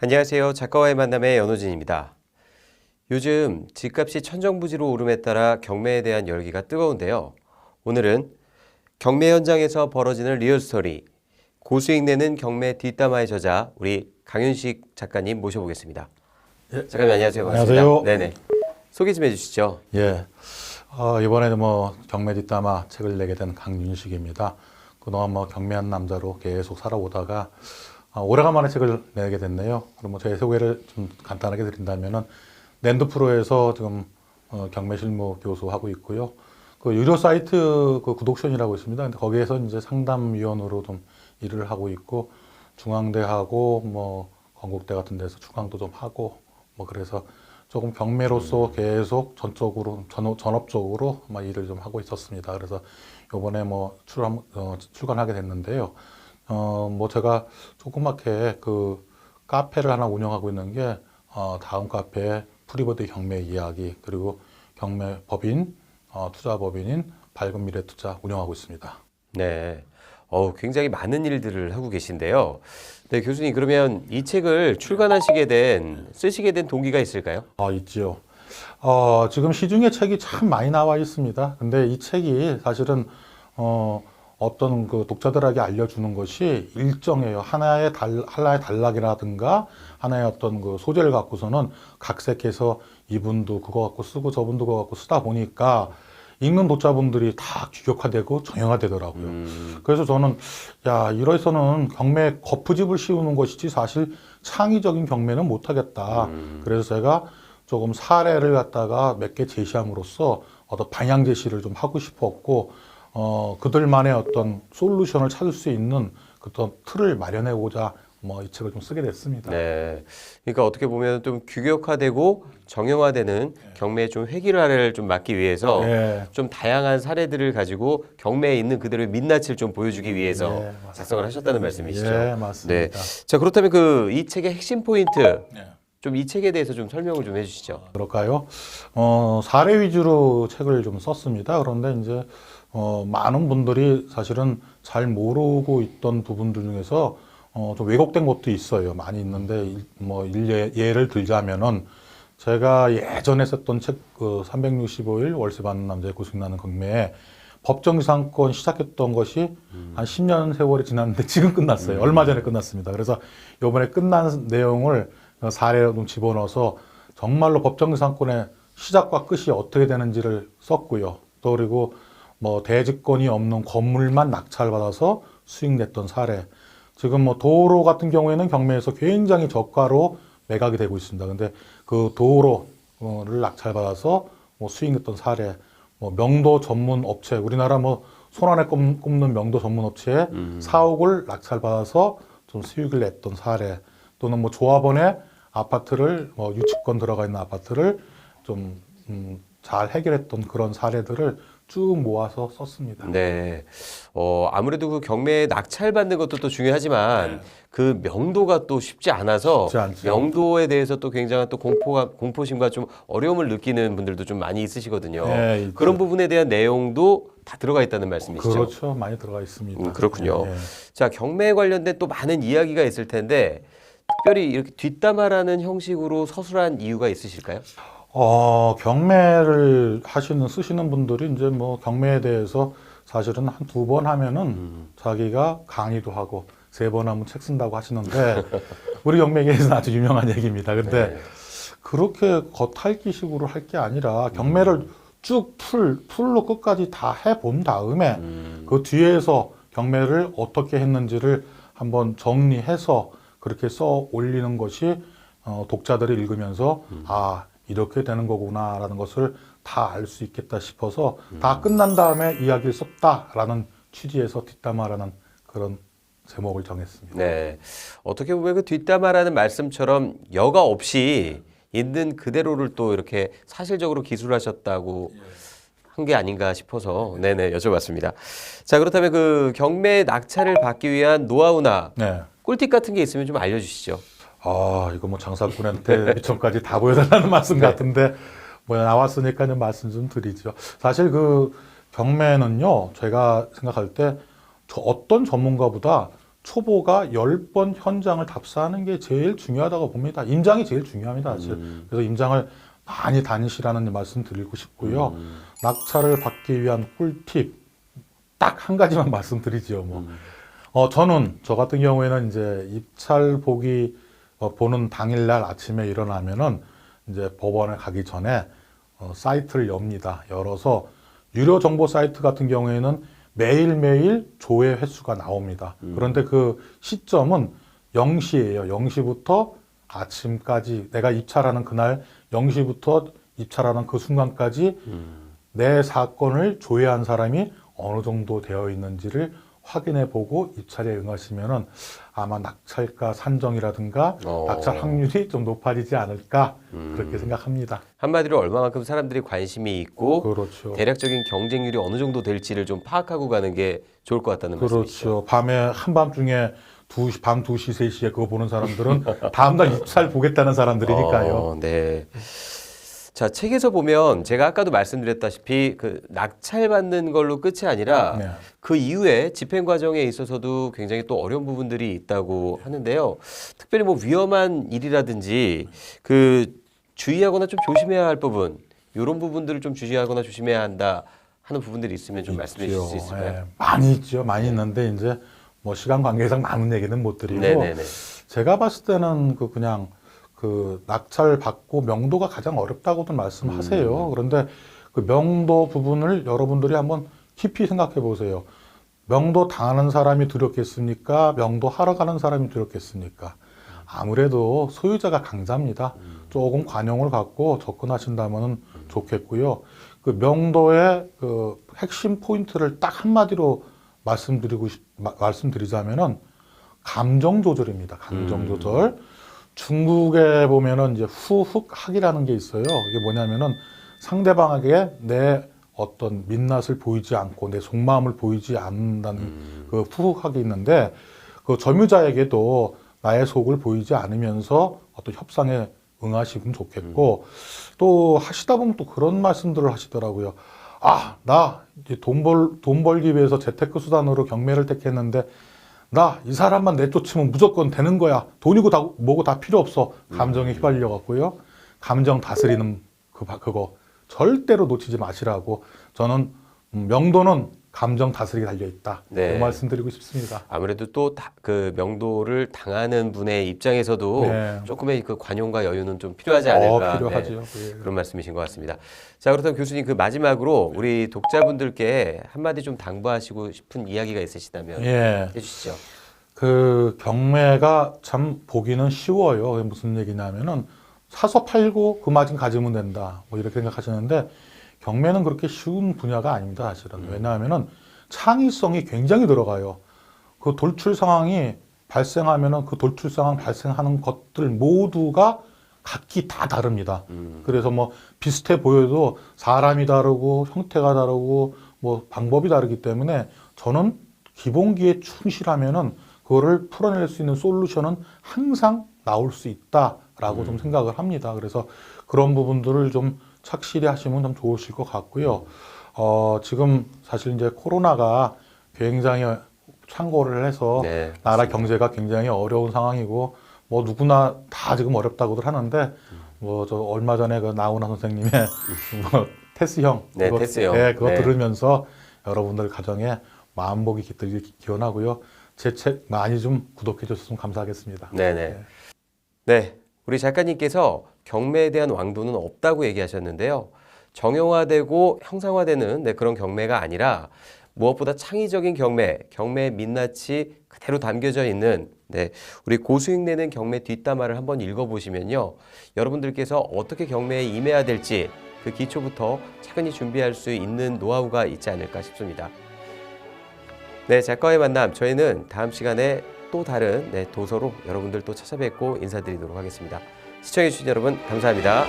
안녕하세요. 작가와의 만남의 연호진입니다. 요즘 집값이 천정부지로 오름에 따라 경매에 대한 열기가 뜨거운데요. 오늘은 경매 현장에서 벌어지는 리얼스토리, 고수익 내는 경매 뒷담화의 저자 우리 강윤식 작가님 모셔보겠습니다. 예. 작가님 안녕하세요. 반갑습니다. 안녕하세요. 네네. 소개 좀 해주시죠. 예. 이번에 경매 뒷담화 책을 내게 된 강윤식입니다. 그동안 경매한 남자로 계속 살아오다가 오래간만에 책을 내게 됐네요. 그럼 제 소개를 좀 간단하게 드린다면은 랜드프로에서 지금 경매 실무 교수하고 있고요. 그 유료 사이트 그 구독션이라고 있습니다. 근데 거기에서 이제 상담위원으로 좀 일을 하고 있고 중앙대하고 건국대 같은 데서 주강도 좀 하고 그래서 조금 경매로서 계속 전업적으로 일을 좀 하고 있었습니다. 그래서 요번에 출간하게 됐는데요. 제가 조그맣게 그 카페를 하나 운영하고 있는 게 다음 카페에 프리버드 경매 이야기 그리고 경매 법인 투자법인인 밝은 미래 투자 운영하고 있습니다. 네. 굉장히 많은 일들을 하고 계신데요. 네, 교수님 그러면 이 책을 쓰시게 된 동기가 있을까요? 있지요. 지금 시중에 책이 참 많이 나와 있습니다. 근데 이 책이 사실은 어떤 그 독자들에게 알려주는 것이 일정해요. 하나의 단락이라든가 하나의 어떤 그 소재를 갖고서는 각색해서 이분도 그거 갖고 쓰고 저분도 그거 갖고 쓰다 보니까 읽는 독자분들이 다 규격화되고 정형화되더라고요. 그래서 저는 이래서는 경매 거푸집을 씌우는 것이지 사실 창의적인 경매는 못하겠다. 그래서 제가 조금 사례를 갖다가 몇 개 제시함으로써 어떤 방향 제시를 좀 하고 싶었고 그들만의 어떤 솔루션을 찾을 수 있는 어떤 틀을 마련해보자 이 책을 좀 쓰게 됐습니다. 네. 그러니까 어떻게 보면 좀 규격화되고 정형화되는 경매의 좀 획일화를 좀 막기 위해서 좀 다양한 사례들을 가지고 경매에 있는 그대로의 민낯을 좀 보여주기 위해서 작성을 하셨다는 말씀이시죠? 네, 맞습니다. 네. 자, 그렇다면 이 책의 핵심 포인트, 좀 이 책에 대해서 좀 설명을 좀 해주시죠. 그럴까요? 사례 위주로 책을 좀 썼습니다. 그런데 이제 많은 분들이 사실은 잘 모르고 있던 부분들 중에서 좀 왜곡된 것도 있어요. 많이 있는데 예를 들자면은 제가 예전에 썼던 책 365일 월세 받는 남자의 고수익 나는 경매에 법정지상권 시작했던 것이 한 10년 세월이 지났는데 지금 끝났어요. 얼마 전에 끝났습니다. 그래서 이번에 끝난 내용을 사례로 좀 집어넣어서 정말로 법정지상권의 시작과 끝이 어떻게 되는지를 썼고요. 또 그리고 대지권이 없는 건물만 낙찰받아서 수익냈던 사례. 지금 도로 같은 경우에는 경매에서 굉장히 저가로 매각이 되고 있습니다. 근데 그 도로를 낙찰받아서 수익냈던 사례. 명도 전문 업체, 우리나라 손 안에 꼽는 명도 전문 업체에 4억을 낙찰받아서 좀 수익을 냈던 사례. 또는 조합원의 아파트를 유치권 들어가 있는 아파트를 좀 잘 해결했던 그런 사례들을 쭉 모아서 썼습니다. 네. 아무래도 그 경매에 낙찰받는 것도 또 중요하지만 그 명도가 또 쉽지 않아서 명도에 대해서 또 굉장한 또 공포심과 좀 어려움을 느끼는 분들도 좀 많이 있으시거든요. 그런 부분에 대한 내용도 다 들어가 있다는 말씀이시죠? 그렇죠. 많이 들어가 있습니다. 그렇군요. 자, 경매에 관련된 또 많은 이야기가 있을 텐데 특별히 이렇게 뒷담화라는 형식으로 서술한 이유가 있으실까요? 경매를 쓰시는 분들이 이제 경매에 대해서 사실은 한 2번 하면은 자기가 강의도 하고 3번 하면 책 쓴다고 하시는데 우리 경매계에서는 아주 유명한 얘기입니다. 근데 그렇게 겉핥기식으로 할 게 아니라 경매를 쭉 풀로 끝까지 다 해본 다음에 그 뒤에서 경매를 어떻게 했는지를 한번 정리해서 그렇게 써 올리는 것이 독자들이 읽으면서 이렇게 되는 거구나라는 것을 다 알 수 있겠다 싶어서 다 끝난 다음에 이야기를 썼다라는 취지에서 뒷담화라는 그런 제목을 정했습니다. 네. 어떻게 보면 그 뒷담화라는 말씀처럼 여과 없이 있는 그대로를 또 이렇게 사실적으로 기술하셨다고 한 게 아닌가 싶어서 여쭤봤습니다. 자, 그렇다면 그 경매 낙찰을 받기 위한 노하우나 꿀팁 같은 게 있으면 좀 알려주시죠. 이거 장사꾼한테 미천까지 다 보여달라는 말씀 같은데 나왔으니까 말씀 좀 드리죠. 사실 그 경매는요, 제가 생각할 때 어떤 전문가보다 초보가 10번 현장을 답사하는 게 제일 중요하다고 봅니다. 임장이 제일 중요합니다, 사실. 그래서 임장을 많이 다니시라는 말씀 드리고 싶고요. 낙찰을 받기 위한 꿀팁 딱 한 가지만 말씀드리죠. 저는 저 같은 경우에는 이제 입찰 보는 당일날 아침에 일어나면은 이제 법원에 가기 전에 사이트를 엽니다. 열어서 유료 정보 사이트 같은 경우에는 매일매일 조회 횟수가 나옵니다. 그런데 그 시점은 0시예요. 0시부터 아침까지 내가 입찰하는 그날 0시부터 입찰하는 그 순간까지 내 사건을 조회한 사람이 어느 정도 되어 있는지를 확인해 보고 입찰에 응하시면은 아마 낙찰가 산정이라든가 낙찰 확률이 좀 높아지지 않을까 그렇게 생각합니다. 한마디로 얼마만큼 사람들이 관심이 있고 그렇죠. 대략적인 경쟁률이 어느 정도 될지를 좀 파악하고 가는 게 좋을 것 같다는 말씀이시죠. 그렇죠. 밤에 한밤중에 밤 2시, 3시에 그거 보는 사람들은 다음날 입찰 보겠다는 사람들이니까요. 네. 자, 책에서 보면 제가 아까도 말씀드렸다시피 그 낙찰받는 걸로 끝이 아니라 네. 그 이후에 집행 과정에 있어서도 굉장히 또 어려운 부분들이 있다고 하는데요. 특별히 뭐 위험한 일이라든지 그 주의하거나 좀 조심해야 할 부분, 이런 부분들을 좀 주의하거나 조심해야 한다 하는 부분들이 있으면 좀 말씀해 주실 수 있을까요? 예, 많이 있죠. 많이 있는데 이제 뭐 시간 관계상 많은 얘기는 못 드리고 네네네. 제가 봤을 때는 그냥 낙찰 받고 명도가 가장 어렵다고도 말씀하세요. 그런데 그 명도 부분을 여러분들이 한번 깊이 생각해 보세요. 명도 당하는 사람이 두렵겠습니까? 명도 하러 가는 사람이 두렵겠습니까? 아무래도 소유자가 강자입니다. 조금 관용을 갖고 접근하신다면 좋겠고요. 그 명도의 그 핵심 포인트를 딱 한마디로 말씀드리자면은 감정 조절입니다. 감정 조절. 중국에 보면은 이제 후흑학이라는 게 있어요. 이게 뭐냐면은 상대방에게 내 어떤 민낯을 보이지 않고 내 속마음을 보이지 않는다는 그 후흑학이 있는데 그 점유자에게도 나의 속을 보이지 않으면서 어떤 협상에 응하시면 좋겠고 또 하시다 보면 또 그런 말씀들을 하시더라고요. 나 이제 돈 벌기 위해서 재테크 수단으로 경매를 택했는데 나 이 사람만 내쫓으면 무조건 되는 거야. 돈이고 뭐고 다 필요 없어. 감정에 휘말려 갖고요. 감정 다스리는 그거 절대로 놓치지 마시라고. 저는 명도는 감정 다스리기 달려 있다. 네. 그 말씀드리고 싶습니다. 아무래도 또 그 명도를 당하는 분의 입장에서도 네. 조금의 그 관용과 여유는 좀 필요하지 않을까. 필요하죠. 네. 예. 그런 말씀이신 것 같습니다. 자, 그렇다면 교수님 그 마지막으로 우리 독자분들께 한마디 좀 당부하시고 싶은 이야기가 있으시다면 예. 해주시죠. 그 경매가 참 보기는 쉬워요. 그게 무슨 얘기냐면은 사서 팔고 그 마진 가지면 된다. 뭐 이렇게 생각하시는데 경매는 그렇게 쉬운 분야가 아닙니다. 사실은. 왜냐하면은 창의성이 굉장히 들어가요. 그 돌출 상황이 발생하면은 그 돌출 상황 발생하는 것들 모두가 각기 다 다릅니다. 그래서 뭐 비슷해 보여도 사람이 다르고 형태가 다르고 뭐 방법이 다르기 때문에 저는 기본기에 충실하면은 그거를 풀어낼 수 있는 솔루션은 항상 나올 수 있다라고 좀 생각을 합니다. 그래서 그런 부분들을 좀 착실히 하시면 좀 좋으실 것 같고요. 지금 사실 이제 코로나가 굉장히 창궐을 해서 네, 나라 경제가 굉장히 어려운 상황이고 뭐 누구나 다 지금 어렵다고들 하는데 뭐 저 얼마 전에 그 나훈아 선생님의 뭐 테스형 네, 테스형. 그거 네. 들으면서 여러분들 가정에 마음복이 깃들기 기원하고요. 제 책 많이 좀 구독해 주셨으면 감사하겠습니다. 네네. 네, 우리 작가님께서 경매에 대한 왕도는 없다고 얘기하셨는데요. 정형화되고 형상화되는 그런 경매가 아니라 무엇보다 창의적인 경매의 민낯이 그대로 담겨져 있는 우리 고수익 내는 경매 뒷담화를 한번 읽어보시면요. 여러분들께서 어떻게 경매에 임해야 될지 그 기초부터 차근히 준비할 수 있는 노하우가 있지 않을까 싶습니다. 네, 작가의 만남. 저희는 다음 시간에 또 다른 도서로 여러분들 또 찾아뵙고 인사드리도록 하겠습니다. 시청해주신 여러분 감사합니다.